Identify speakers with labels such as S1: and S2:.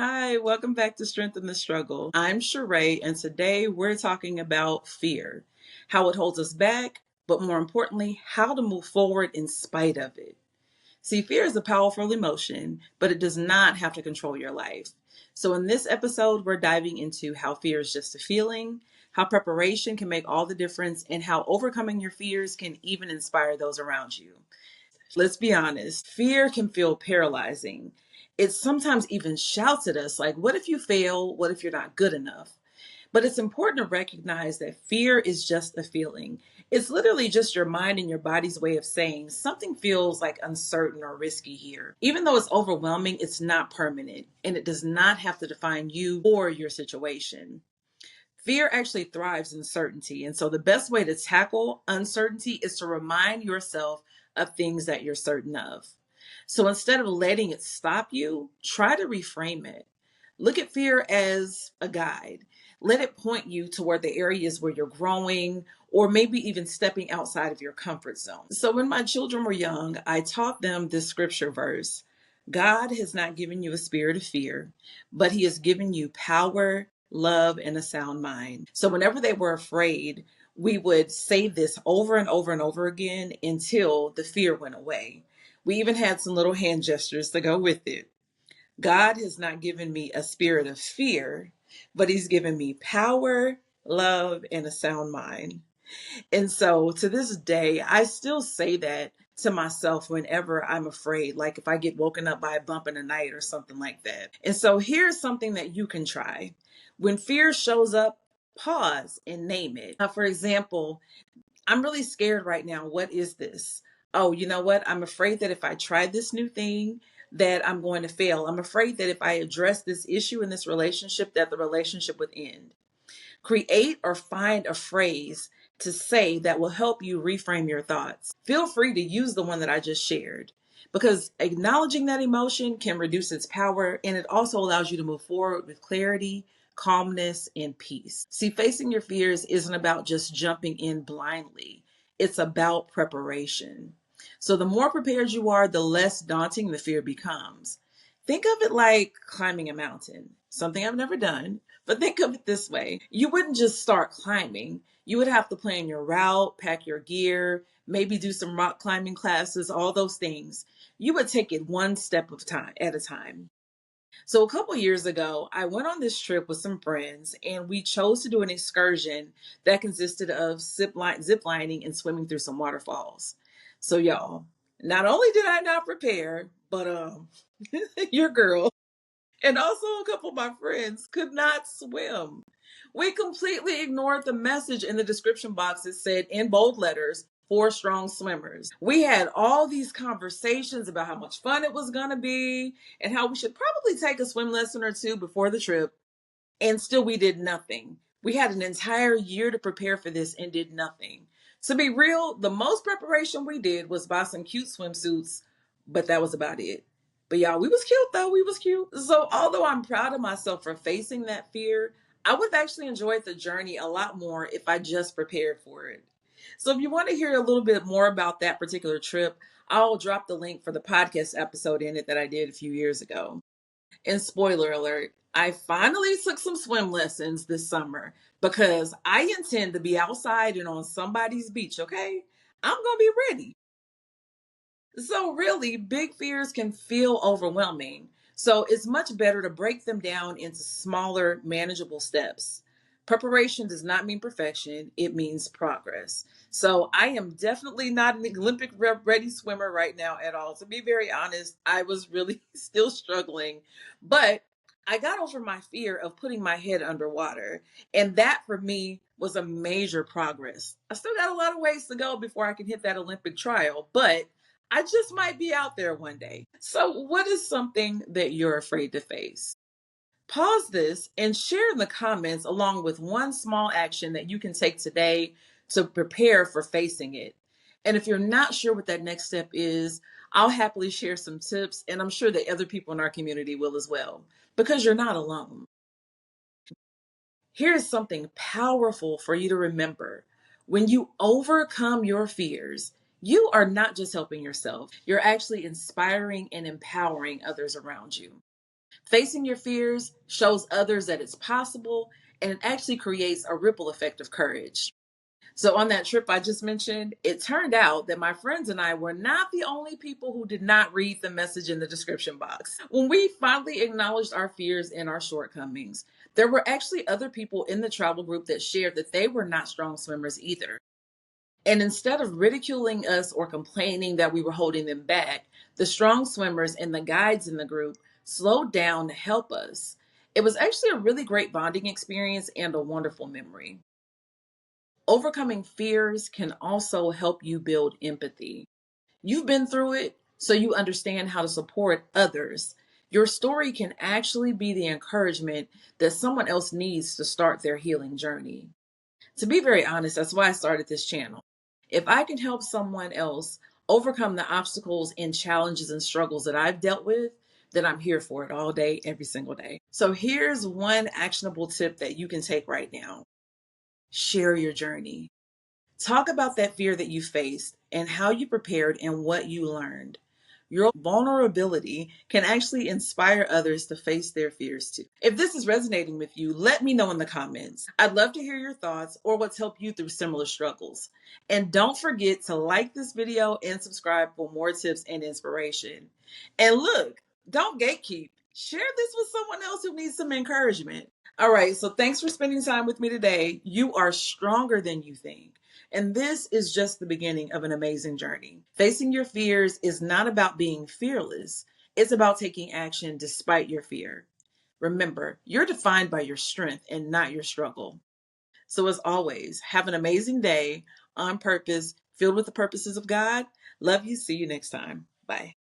S1: Hi, welcome back to Strength in the Struggle. I'm Sheree, and today we're talking about fear, how it holds us back, but more importantly, how to move forward in spite of it. See, fear is a powerful emotion, but it does not have to control your life. So, in this episode, we're diving into how fear is just a feeling, how preparation can make all the difference, and how overcoming your fears can even inspire those around you. Let's be honest, fear can feel paralyzing. It sometimes even shouts at us, like, what if you fail? What if you're not good enough? But it's important to recognize that fear is just a feeling. It's literally just your mind and your body's way of saying something feels like uncertain or risky here. Even though it's overwhelming, it's not permanent and it does not have to define you or your situation. Fear actually thrives in certainty. And so the best way to tackle uncertainty is to remind yourself of things that you're certain of. So instead of letting it stop you, try to reframe it. Look at fear as a guide. Let it point you toward the areas where you're growing or maybe even stepping outside of your comfort zone. So when my children were young, I taught them this scripture verse. God has not given you a spirit of fear, but he has given you power, love, and a sound mind. So whenever they were afraid, we would say this over and over and over again until the fear went away. We even had some little hand gestures to go with it. God has not given me a spirit of fear, but he's given me power, love, and a sound mind. And so to this day, I still say that to myself whenever I'm afraid, like if I get woken up by a bump in the night or something like that. And so here's something that you can try. When fear shows up, pause and name it. For example, I'm really scared right now. What is this? Oh, you know what? I'm afraid that if I try this new thing, that I'm going to fail. I'm afraid that if I address this issue in this relationship, that the relationship would end. Create or find a phrase to say that will help you reframe your thoughts. Feel free to use the one that I just shared because acknowledging that emotion can reduce its power and it also allows you to move forward with clarity, calmness, and peace. See, facing your fears isn't about just jumping in blindly, it's about preparation. So the more prepared you are, the less daunting the fear becomes. Think of it like climbing a mountain, something I've never done, but think of it this way. You wouldn't just start climbing. You would have to plan your route, pack your gear, maybe do some rock climbing classes, all those things. You would take it one step of time at a time. So a couple years ago, I went on this trip with some friends and we chose to do an excursion that consisted of zip lining and swimming through some waterfalls. So y'all, not only did I not prepare, but your girl and also a couple of my friends could not swim. We completely ignored the message in the description box that said in bold letters, for strong swimmers. We had all these conversations about how much fun it was going to be and how we should probably take a swim lesson or two before the trip. And still, we did nothing. We had an entire year to prepare for this and did nothing. To be real, the most preparation we did was buy some cute swimsuits, but that was about it. But y'all, we was cute though. We was cute. So although I'm proud of myself for facing that fear, I would have actually enjoyed the journey a lot more if I just prepared for it. So if you want to hear a little bit more about that particular trip, I'll drop the link for the podcast episode in it that I did a few years ago. And spoiler alert, I finally took some swim lessons this summer because I intend to be outside and on somebody's beach, okay? I'm going to be ready. So, really, big fears can feel overwhelming. So, it's much better to break them down into smaller, manageable steps. Preparation does not mean perfection, it means progress. So, I am definitely not an Olympic ready swimmer right now at all. To be very honest, I was really still struggling, but I got over my fear of putting my head underwater. And that for me was a major progress. I still got a lot of ways to go before I can hit that Olympic trial, but I just might be out there one day. So, what is something that you're afraid to face? Pause this and share in the comments along with one small action that you can take today to prepare for facing it. And if you're not sure what that next step is, I'll happily share some tips, and I'm sure that other people in our community will as well, because you're not alone. Here's something powerful for you to remember. When you overcome your fears, you are not just helping yourself, you're actually inspiring and empowering others around you. Facing your fears shows others that it's possible, and it actually creates a ripple effect of courage. So, on that trip I just mentioned, it turned out that my friends and I were not the only people who did not read the message in the description box. When we finally acknowledged our fears and our shortcomings, there were actually other people in the travel group that shared that they were not strong swimmers either. And instead of ridiculing us or complaining that we were holding them back, the strong swimmers and the guides in the group slowed down to help us. It was actually a really great bonding experience and a wonderful memory. Overcoming fears can also help you build empathy. You've been through it, so you understand how to support others. Your story can actually be the encouragement that someone else needs to start their healing journey. To be very honest, that's why I started this channel. If I can help someone else overcome the obstacles and challenges and struggles that I've dealt with, then I'm here for it all day, every single day. So here's one actionable tip that you can take right now. Share your journey. Talk about that fear that you faced and how you prepared and what you learned. Your vulnerability can actually inspire others to face their fears too. If this is resonating with you, let me know in the comments. I'd love to hear your thoughts or what's helped you through similar struggles. And don't forget to like this video and subscribe for more tips and inspiration. And look, don't gatekeep. Share this with someone else who needs some encouragement. All right, so thanks for spending time with me today. You are stronger than you think. And this is just the beginning of an amazing journey. Facing your fears is not about being fearless. It's about taking action despite your fear. Remember, you're defined by your strength and not your struggle. So as always, have an amazing day on purpose, filled with the purposes of God. Love you. See you next time. Bye.